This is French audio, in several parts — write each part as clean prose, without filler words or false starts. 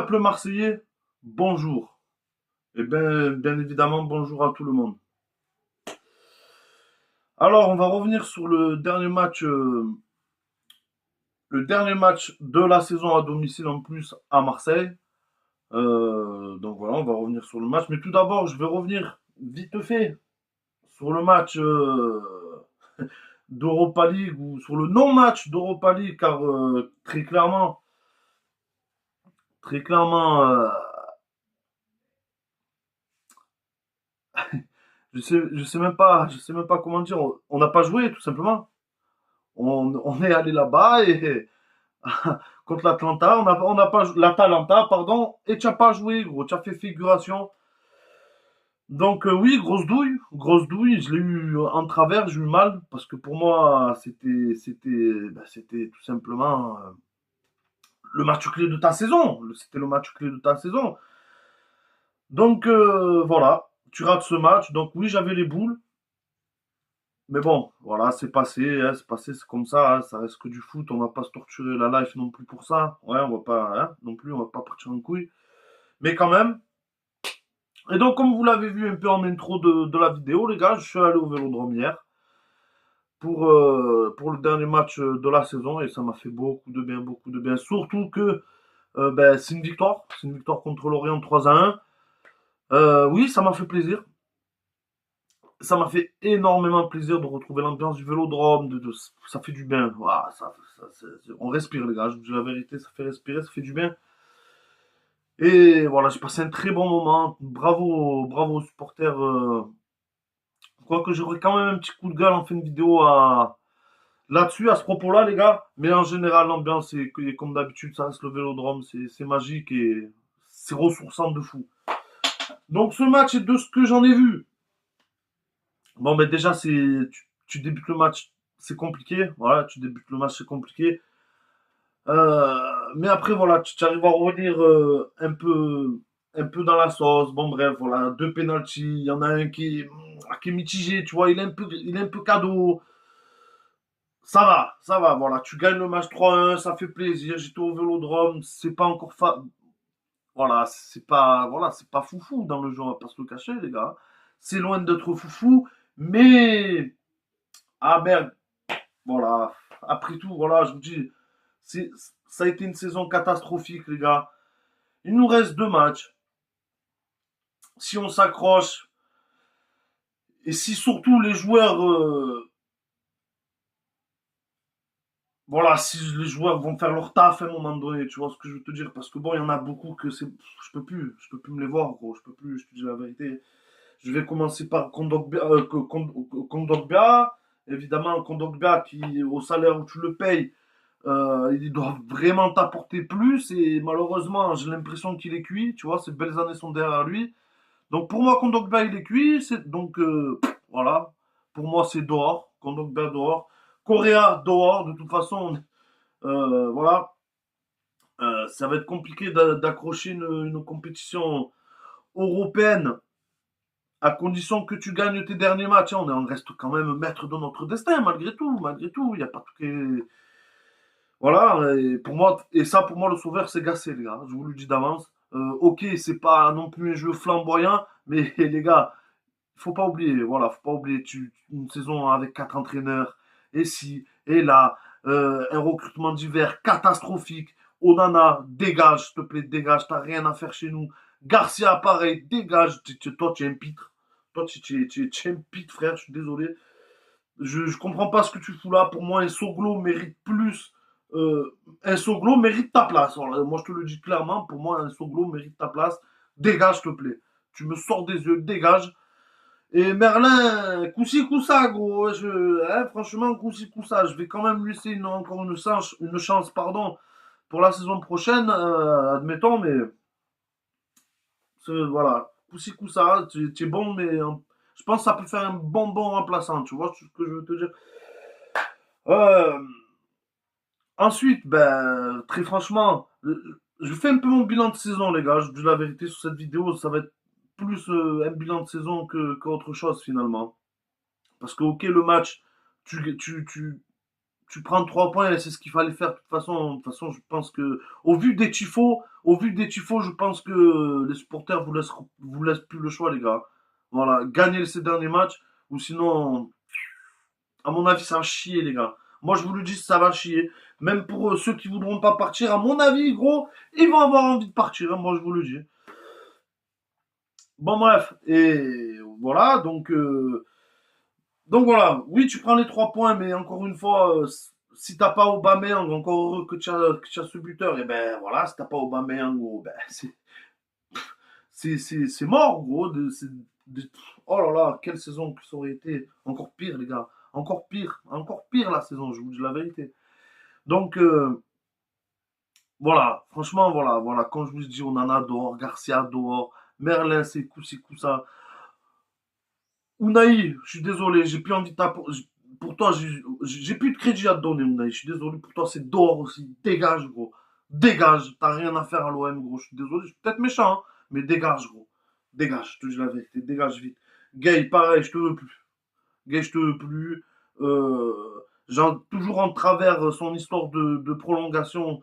peuple marseillais, bonjour. Et bien évidemment, bonjour à tout le monde. Alors, on va revenir sur le dernier match de la saison à domicile en plus à Marseille. Donc voilà, on va revenir sur le match. Mais tout d'abord, je vais revenir vite fait sur le match d'Europa League ou sur le non-match d'Europa League, car très clairement, je sais même pas comment dire. On n'a pas joué tout simplement. On est allé là-bas et contre l'Atlanta, on n'a pas l'Atalanta, pardon, et tu n'as pas joué, gros, tu as fait figuration. Donc oui, grosse douille, je l'ai eu en travers, j'ai eu mal parce que pour moi c'était tout simplement le match clé de ta saison, c'était le match clé de ta saison. Donc voilà, tu rates ce match. Donc oui, j'avais les boules. Mais bon, voilà, c'est passé, c'est comme ça reste que du foot, on va pas se torturer la life non plus pour ça. Ouais, on va pas, non plus, on va pas partir en couille. Mais quand même. Et donc, comme vous l'avez vu un peu en intro de la vidéo, les gars, je suis allé au Vélodrome hier pour le dernier match de la saison et ça m'a fait beaucoup de bien, beaucoup de bien. Surtout que c'est une victoire contre l'Orient 3-1. Oui, ça m'a fait plaisir. Ça m'a fait énormément plaisir de retrouver l'ambiance du Vélodrome, ça fait du bien. Voilà, on respire les gars, je vous dis la vérité, ça fait respirer, ça fait du bien. Et voilà, j'ai passé un très bon moment. Bravo, bravo aux supporters. Quoique j'aurais quand même un petit coup de gueule en fin de vidéo là-dessus, à ce propos-là, les gars. Mais en général, l'ambiance est comme d'habitude, ça reste le Vélodrome, c'est magique et c'est ressourçant de fou. Donc ce match, et de ce que j'en ai vu, bon, ben déjà, tu débutes le match, c'est compliqué. Voilà, tu débutes le match, c'est compliqué. Mais après, voilà, tu arrives à revenir un peu dans la sauce. Bon, bref, voilà, deux penalties. Il y en a un qui est mitigé, tu vois, il est un peu cadeau. Ça va, voilà. Tu gagnes le match 3-1, ça fait plaisir. J'étais au Vélodrome, c'est pas encore voilà, c'est pas foufou dans le jeu, on va pas se le cacher, les gars. C'est loin d'être foufou, mais ah merde, voilà. Après tout, voilà, je vous dis, c'est, ça a été une saison catastrophique, les gars. Il nous reste deux matchs. Si on s'accroche, et si surtout les joueurs, voilà, si les joueurs vont faire leur taf à un moment donné, tu vois ce que je veux te dire. Parce que bon, il y en a beaucoup que je peux plus me les voir, gros. Je peux plus, je te dis la vérité. Je vais commencer par Kondogbia. Évidemment, Kondogbia qui, au salaire où tu le payes, il doit vraiment t'apporter plus. Et malheureusement, j'ai l'impression qu'il est cuit. Tu vois, ces belles années sont derrière lui. Donc pour moi, Kondogbia, il est cuit. Donc voilà. Pour moi, c'est dehors. Kondogbia dehors. Correa dehors. De toute façon, voilà. Ça va être compliqué d'accrocher une compétition européenne à condition que tu gagnes tes derniers matchs. Hein. On reste quand même maître de notre destin, malgré tout. Malgré tout, il n'y a pas tout qui est... Voilà, et pour moi, et ça, pour moi, le sauveur, c'est Gassé, les gars. Je vous le dis d'avance. Ok, c'est pas non plus un jeu flamboyant, mais les gars, faut pas oublier, voilà, faut pas oublier une saison avec quatre entraîneurs, et si, et là, un recrutement d'hiver catastrophique. Onana, dégage, s'il te plaît, dégage, t'as rien à faire chez nous. Garcia, pareil, dégage. Toi, tu es un pitre. Toi, tu es un pitre, frère, je suis désolé. Je comprends pas ce que tu fous là. Pour moi, un Soglo mérite plus. Un Soglo mérite ta place. Voilà, moi, je te le dis clairement. Pour moi, un Soglo mérite ta place. Dégage, s'il te plaît. Tu me sors des yeux, dégage. Et Merlin, coussi coussa, gros. Franchement, coussi coussa. Je vais quand même lui laisser encore une chance, pardon, pour la saison prochaine, admettons, mais voilà. Coussi coussa, tu es bon, mais je pense que ça peut faire un bon remplaçant, tu vois ce que je veux te dire. Euh, Ensuite, ben, très franchement, je fais un peu mon bilan de saison, les gars. Je dis la vérité sur cette vidéo, ça va être plus un bilan de saison qu'autre chose finalement. Parce que, ok, le match, tu, tu, tu, tu prends 3 points, et c'est ce qu'il fallait faire. De toute façon, je pense que, au vu des tifos, je pense que les supporters vous laissent plus le choix, les gars. Voilà, gagnez ces derniers matchs, ou sinon, à mon avis, ça va chier, les gars. Moi, je vous le dis, ça va chier. Même pour ceux qui voudront pas partir, à mon avis, gros, ils vont avoir envie de partir, hein, moi, je vous le dis. Bon, bref, et voilà, donc voilà, oui, tu prends les 3 points, mais encore une fois, si t'as pas Aubameyang, encore heureux que tu as ce buteur, et ben voilà, si t'as pas Aubameyang, gros, ben c'est mort, gros. Oh là là, quelle saison que ça aurait été. Encore pire, les gars. Encore pire la saison, je vous dis la vérité. Donc, voilà, franchement, voilà, voilà. Quand je vous dis, on en a dehors, Garcia dehors, Merlin, c'est coup ça. Unai, je suis désolé, j'ai plus envie de pour toi, j'ai plus de crédit à te donner, Unai. Je suis désolé, pour toi, c'est dehors aussi. Dégage, gros. Dégage. T'as rien à faire à l'OM, gros. Je suis désolé, je suis peut-être méchant, hein, mais dégage, gros. Dégage, je te dis la vérité. Dégage vite. Gay, pareil, je te veux plus. Gay, je te veux plus. Euh, Genre, toujours en travers son histoire de prolongation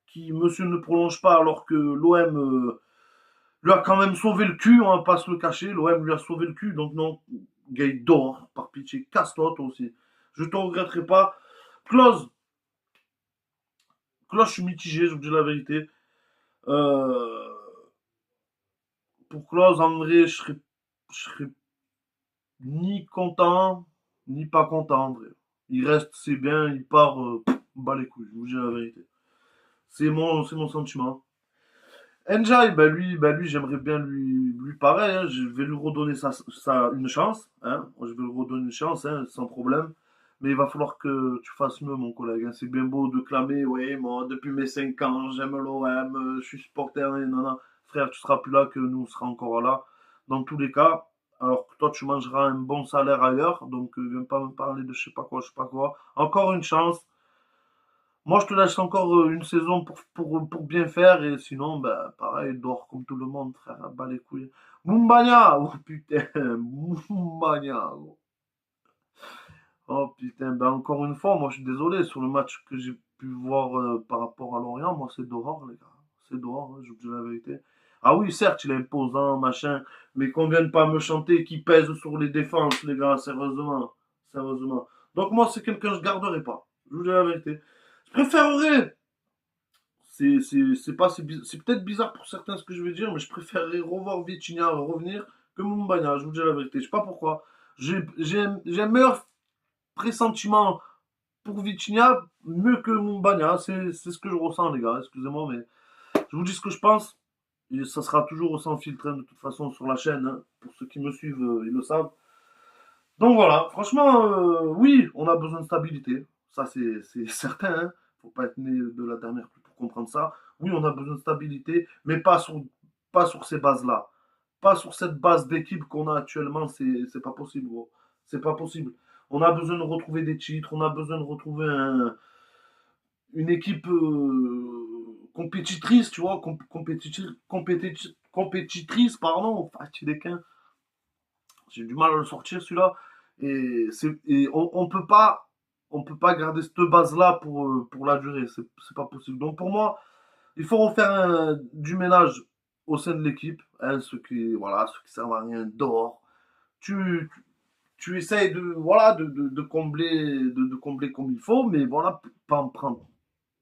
qui, monsieur, ne prolonge pas alors que l'OM lui a quand même sauvé le cul, on va pas se le cacher. L'OM lui a sauvé le cul, donc non, Gay dort, par pitié. Casse-toi, toi aussi. Je te regretterai pas. Klose, Klose, je suis mitigé, je vous dis la vérité. Euh, pour Klose, en vrai, je serais ni content, ni pas content, en vrai. Il reste, c'est bien, il part, bat les couilles, je vous dis la vérité. C'est mon sentiment. Enjay, bah lui, j'aimerais bien lui pareil, hein, je vais lui redonner une chance, hein, je vais lui redonner une chance, hein, sans problème. Mais il va falloir que tu fasses mieux, mon collègue, hein. C'est bien beau de clamer, oui, moi, depuis mes 5 ans, j'aime l'OM, je suis supporter, et nanana. Frère, tu seras plus là que nous, on sera encore là. Dans tous les cas, alors que toi, tu mangeras un bon salaire ailleurs, donc viens pas me parler de je sais pas quoi, je sais pas quoi. Encore une chance. Moi, je te laisse encore une saison pour bien faire, et sinon, ben, pareil, dors comme tout le monde, frère, bas les couilles. Mumbagna! Oh putain, Mumbagna! Oh putain, ben encore une fois, moi je suis désolé, sur le match que j'ai pu voir par rapport à Lorient, moi c'est dehors, les gars. C'est dehors, hein, je vous dis la vérité. Ah oui, certes, il est imposant, machin, mais qu'on vienne pas me chanter qui pèse sur les défenses, les gars, sérieusement. Sérieusement. Donc moi, c'est quelqu'un que je garderai pas. Je vous dis la vérité. Je préférerais. C'est peut-être bizarre pour certains ce que je vais dire, mais je préférerais revoir Vitinha revenir que Mumbagna, je vous dis la vérité. Je sais pas pourquoi. J'ai un meilleur pressentiment pour Vitinha mieux que Mumbagna. C'est ce que je ressens, les gars. Excusez-moi, mais je vous dis ce que je pense. Et ça sera toujours sans filtre, hein, de toute façon, sur la chaîne, hein. Pour ceux qui me suivent, ils le savent. Donc voilà, franchement, oui, on a besoin de stabilité. Ça, c'est certain, hein. Faut pas être né de la dernière pluie pour comprendre ça. Oui, on a besoin de stabilité, mais pas sur ces bases-là. Pas sur cette base d'équipe qu'on a actuellement, c'est pas possible, gros. C'est pas possible. On a besoin de retrouver des titres, on a besoin de retrouver une équipe compétitrice, tu vois, compétitrice, pardon. Fatigué, j'ai du mal à le sortir celui-là. Et on peut pas garder cette base-là pour la durée. C'est pas possible. Donc pour moi, il faut refaire du ménage au sein de l'équipe, hein, ceux qui servent à rien dehors. Tu, tu essayes de combler comme il faut, mais voilà, pas en prendre.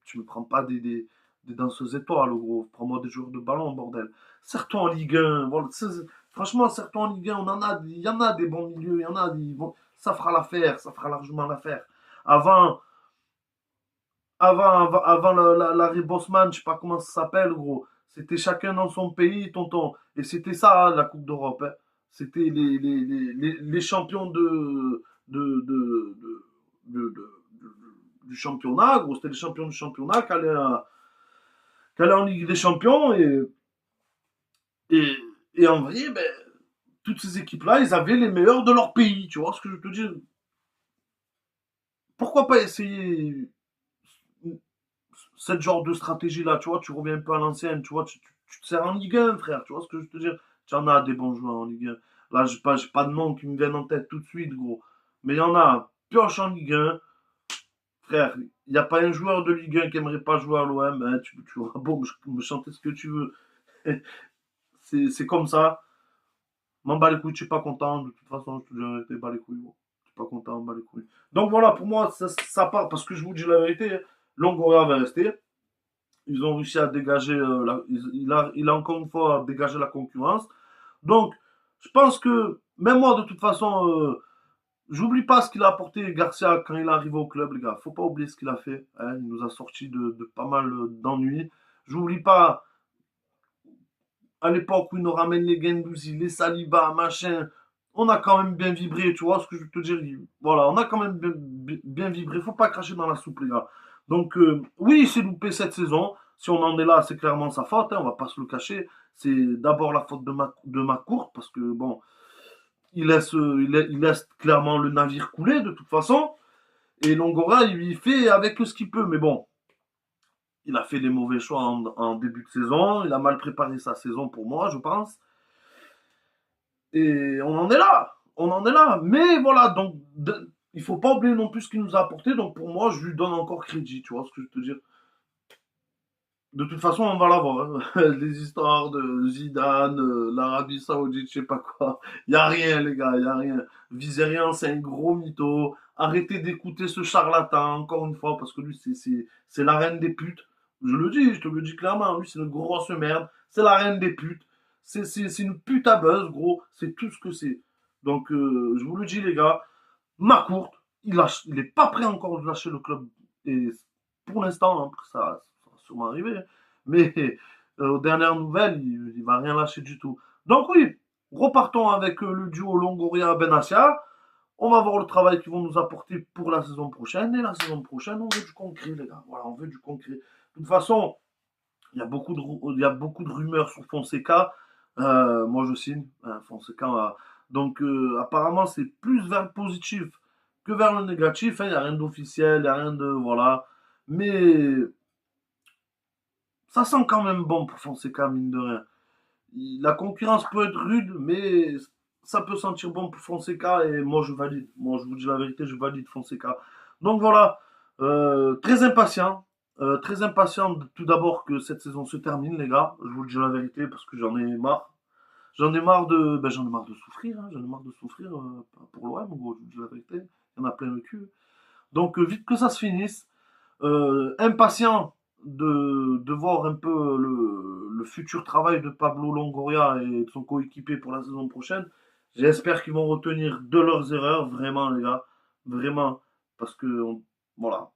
Tu me prends pas des danseuses étoiles, gros. Prends-moi des joueurs de ballon, bordel. Serre-toi en Ligue 1. Voilà, franchement, serre-toi en Ligue 1. Il y en a des bons milieux. Il y en a ça fera l'affaire. Ça fera largement l'affaire. Avant, avant l'arrêt Bosman, je sais pas comment ça s'appelle, gros. C'était chacun dans son pays, tonton. Et c'était ça, hein, la Coupe d'Europe, hein. C'était les champions du championnat, gros. C'était les champions du championnat qui allaient en Ligue des Champions. Et, et en vrai, ben, toutes ces équipes-là, ils avaient les meilleurs de leur pays. Tu vois ce que je veux te dire? Pourquoi pas essayer cette genre de stratégie-là? Tu vois, tu reviens un peu à l'ancienne. Tu vois, tu te sers en Ligue 1, frère. Tu vois ce que je veux te dire? Tu en as des bons joueurs en Ligue 1. Là, j'ai pas de nom qui me viennent en tête tout de suite, gros. Mais il y en a. Pioche en Ligue 1. frère, il n'y a pas un joueur de Ligue 1 qui aimerait pas jouer à l'OM. Hein, tu vois, bon, me chanter ce que tu veux. C'est comme ça. M'en bats les couilles, je suis pas content. De toute façon, je te dis la vérité, bats les couilles. Bon. Je suis pas content, m'en bats les couilles. Donc voilà, pour moi, ça part. Parce que je vous dis la vérité, Longoria va rester. Ils ont réussi à dégager, il a encore une fois dégagé la concurrence. Donc, je pense que, même moi, de toute façon, j'oublie pas ce qu'il a apporté Garcia quand il est arrivé au club, les gars. Faut pas oublier ce qu'il a fait. Hein. Il nous a sorti de pas mal d'ennuis. J'oublie pas à l'époque où il nous ramène les Guendouzi, les Saliba, machin. On a quand même bien vibré, tu vois ce que je veux te dire. Voilà, on a quand même bien vibré. Faut pas cracher dans la soupe, les gars. Donc, oui, il s'est loupé cette saison. Si on en est là, c'est clairement sa faute. Hein, on va pas se le cacher. C'est d'abord la faute de ma courte parce que bon, il laisse clairement le navire couler de toute façon. Et Longoria, il fait avec ce qu'il peut. Mais bon, il a fait des mauvais choix en début de saison. Il a mal préparé sa saison pour moi, je pense. Et on en est là. On en est là. Mais voilà, donc il faut pas oublier non plus ce qu'il nous a apporté. Donc pour moi, je lui donne encore crédit. Tu vois ce que je veux te dire. De toute façon, on va l'avoir. Hein. Les histoires de Zidane, l'Arabie Saoudite, je sais pas quoi. Il y a rien, les gars, il y a rien. Visez rien, c'est un gros mytho. Arrêtez d'écouter ce charlatan, encore une fois, parce que lui, c'est la reine des putes. Je le dis, je te le dis clairement. Lui, c'est une grosse merde. C'est la reine des putes. C'est une pute à buzz, gros. C'est tout ce que c'est. Donc, je vous le dis, les gars, ma courte, il est pas prêt encore de lâcher le club. Et pour l'instant, hein, ça va sûrement arriver. Mais aux dernières nouvelles, il va rien lâcher du tout. Donc oui, repartons avec le duo Longoria-Benassia. On va voir le travail qu'ils vont nous apporter pour la saison prochaine. Et la saison prochaine, on veut du concret, les gars. Voilà, on veut du concret. De toute façon, il y a beaucoup de rumeurs sur Fonseca. Moi, je signe. Hein, Fonseca. Donc, apparemment, c'est plus vers le positif que vers le négatif. Hein. Il n'y a rien d'officiel, il n'y a rien de. Voilà. Mais ça sent quand même bon pour Fonseca, mine de rien. La concurrence peut être rude, mais ça peut sentir bon pour Fonseca et moi je valide. Moi je vous dis la vérité, je valide Fonseca. Donc voilà, très impatient. Très impatient tout d'abord que cette saison se termine, les gars. Je vous dis la vérité parce que j'en ai marre. J'en ai marre de souffrir. Hein. J'en ai marre de souffrir pour l'OM, gros. Je vous dis la vérité. Il y en a plein le cul. Donc vite que ça se finisse. Impatient de voir un peu le futur travail de Pablo Longoria et de son coéquipier pour la saison prochaine. J'espère qu'ils vont retenir de leurs erreurs, vraiment, les gars. Vraiment. Parce que, voilà.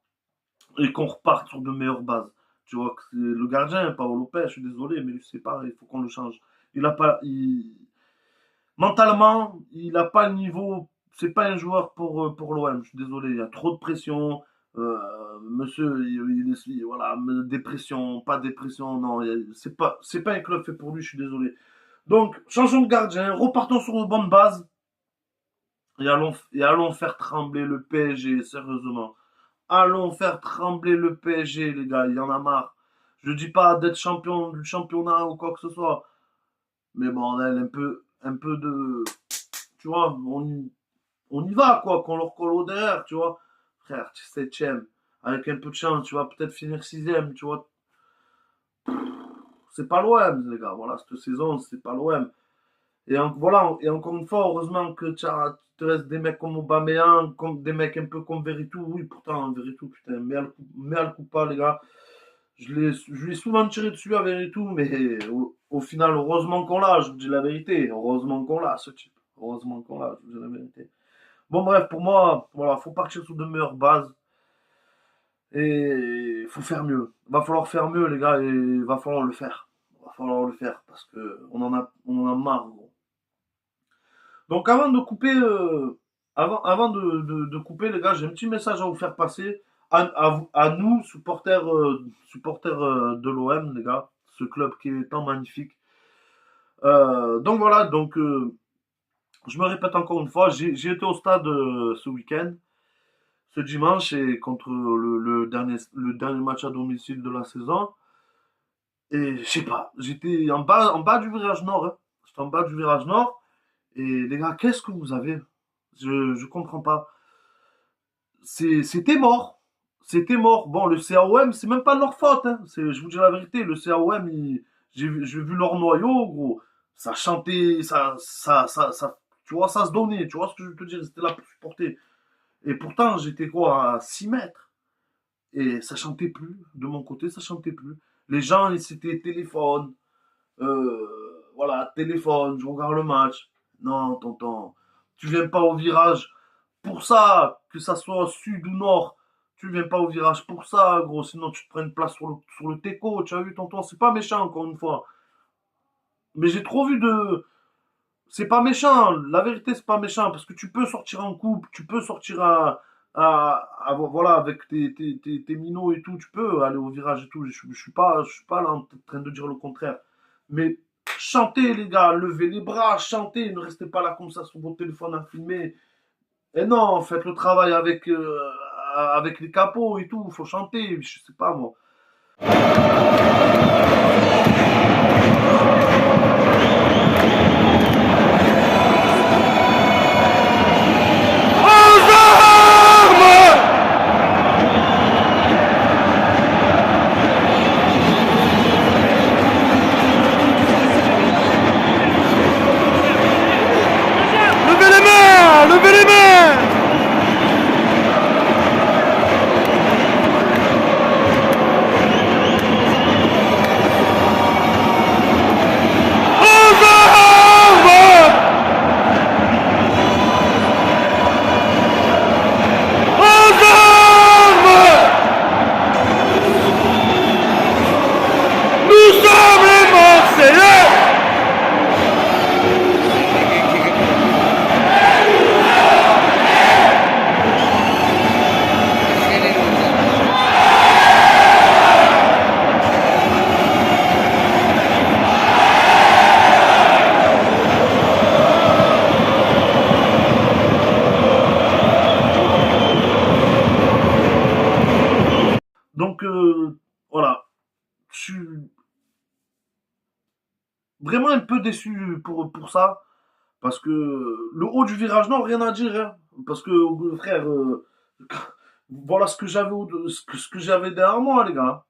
Et qu'on reparte sur de meilleures bases. Tu vois, que c'est le gardien, Paolo Lopez, je suis désolé, mais lui, c'est pareil, il faut qu'on le change. Il a pas. Mentalement, il n'a pas le niveau. C'est pas un joueur pour l'OM. Je suis désolé. Il y a trop de pression. Monsieur, voilà, dépression, pas dépression, non. C'est pas un club fait pour lui. Je suis désolé. Donc, changeons de gardien. Repartons sur une bonne base. Et allons faire trembler le PSG, sérieusement. Allons faire trembler le PSG, les gars. Il y en a marre. Je dis pas d'être champion du championnat ou quoi que ce soit. Mais bordel, un peu de. Tu vois, on y va, quoi, qu'on leur colle au derrière, tu vois. Frère, tu es septième. Avec un peu de chance, tu vas peut-être finir sixième, tu vois. C'est pas l'OM, les gars. Voilà, cette saison, c'est pas l'OM. Voilà, et encore une fois, heureusement que tu te restes des mecs comme Aubameyang, comme des mecs un peu comme Veretout. Oui, pourtant, Veretout, putain, mea le pas, les gars. Je lui ai souvent tiré dessus à Veretout, mais au final, heureusement qu'on l'a, je vous dis la vérité. Heureusement qu'on l'a, ce type. Heureusement qu'on l'a, je vous dis la vérité. Bon, bref, pour moi, voilà, faut partir sur de meilleures bases. Et il faut faire mieux. Va falloir faire mieux, les gars, et il va falloir le faire. Va falloir le faire, parce que on en a marre, gros. Donc avant de couper, les gars, j'ai un petit message à vous faire passer. À nous, supporters de l'OM, les gars, ce club qui est tant magnifique. Donc voilà, donc je me répète encore une fois, j'ai été au stade ce week-end, ce dimanche, et contre le dernier match à domicile de la saison. Et je sais pas, j'étais en bas du virage nord. Hein. J'étais en bas du virage nord. Et les gars, qu'est-ce que vous avez? Je comprends pas. C'était mort. c'était mort. Bon, le CAOM, c'est même pas de leur faute, hein. Je vous dis la vérité, le CAOM, j'ai vu leur noyau, gros. Ça chantait, tu vois, ça se donnait, tu vois ce que je veux te dire, c'était là pour supporter. Et pourtant, j'étais quoi, à 6 mètres. Et ça chantait plus. De mon côté, ça chantait plus. Les gens, c'était téléphone. Voilà, téléphone, je regarde le match. Non, tonton. Tu viens pas au virage pour ça, que ça soit sud ou nord. Tu viens pas au virage pour ça, gros. Sinon, tu te prends une place sur le teco. Tu as vu, tonton, c'est pas méchant, encore une fois. Mais j'ai trop vu de. C'est pas méchant, la vérité c'est pas méchant parce que tu peux sortir en couple, tu peux sortir voilà avec tes minots et tout, tu peux aller au virage et tout. Je suis pas là en train de dire le contraire. Mais chantez les gars, levez les bras, chantez, ne restez pas là comme ça sur vos téléphones à filmer. Et non, faites le travail avec les capots et tout, faut chanter, je sais pas moi. Levez les mains! Levez les mains! Aux armes! Aux armes! Nous sommes les Marseillais! Donc voilà, je suis vraiment un peu déçu pour ça. Parce que le haut du virage, non, rien à dire, hein. Parce que, frère, voilà ce que j'avais derrière moi, les gars.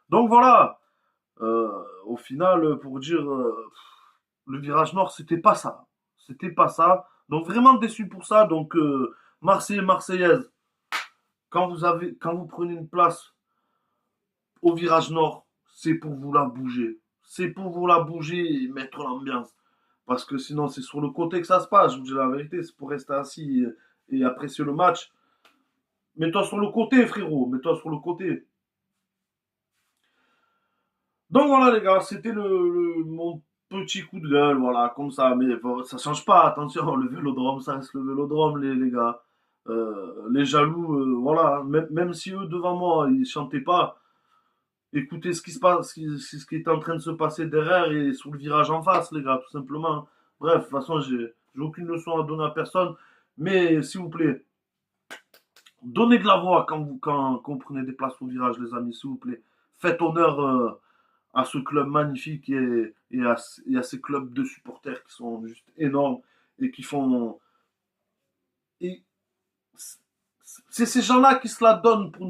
Donc voilà, au final, pour dire, le virage nord, c'était pas ça. C'était pas ça. Donc vraiment déçu pour ça. Donc, Marseille, Marseillaise, quand vous prenez une place au virage nord, c'est pour vous la bouger. C'est pour vous la bouger et mettre l'ambiance. Parce que sinon, c'est sur le côté que ça se passe. Je vous dis la vérité, c'est pour rester assis et apprécier le match. Mets-toi sur le côté, frérot. Mets-toi sur le côté. Donc voilà, les gars, c'était mon petit coup de gueule. Voilà, comme ça. Mais bon, ça change pas. Attention, le vélodrome, ça reste le vélodrome, les gars. Les jaloux, voilà. Même si eux, devant moi, ils chantaient pas. Écoutez ce qui se passe, ce qui est en train de se passer derrière et sur le virage en face, les gars, tout simplement. Bref, de toute façon, j'ai aucune leçon à donner à personne. Mais s'il vous plaît, donnez de la voix quand vous prenez des places au virage, les amis, s'il vous plaît. Faites honneur à ce club magnifique et à ces clubs de supporters qui sont juste énormes et qui font. Et c'est ces gens-là qui se la donnent pour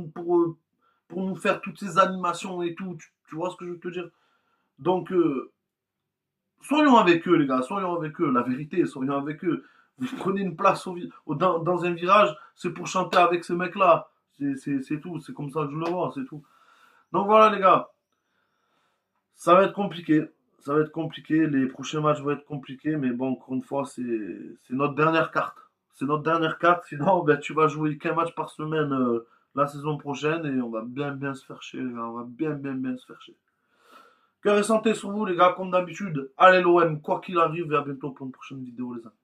nous faire toutes ces animations et tout. Tu vois ce que je veux te dire? Donc, soyons avec eux, les gars, soyons avec eux. La vérité, soyons avec eux. Vous prenez une place dans un virage, c'est pour chanter avec ces mecs-là. C'est tout, c'est comme ça que je le vois, c'est tout. Donc voilà, les gars, ça va être compliqué. Ça va être compliqué. Les prochains matchs vont être compliqués, mais bon, encore une fois, c'est notre dernière carte. C'est notre dernière carte. Sinon, ben, tu vas jouer qu'un match par semaine la saison prochaine et on va bien se faire chier, les gars. On va bien se faire chier. Cœur et santé sur vous, les gars, comme d'habitude. Allez l'OM, quoi qu'il arrive, et à bientôt pour une prochaine vidéo, les amis.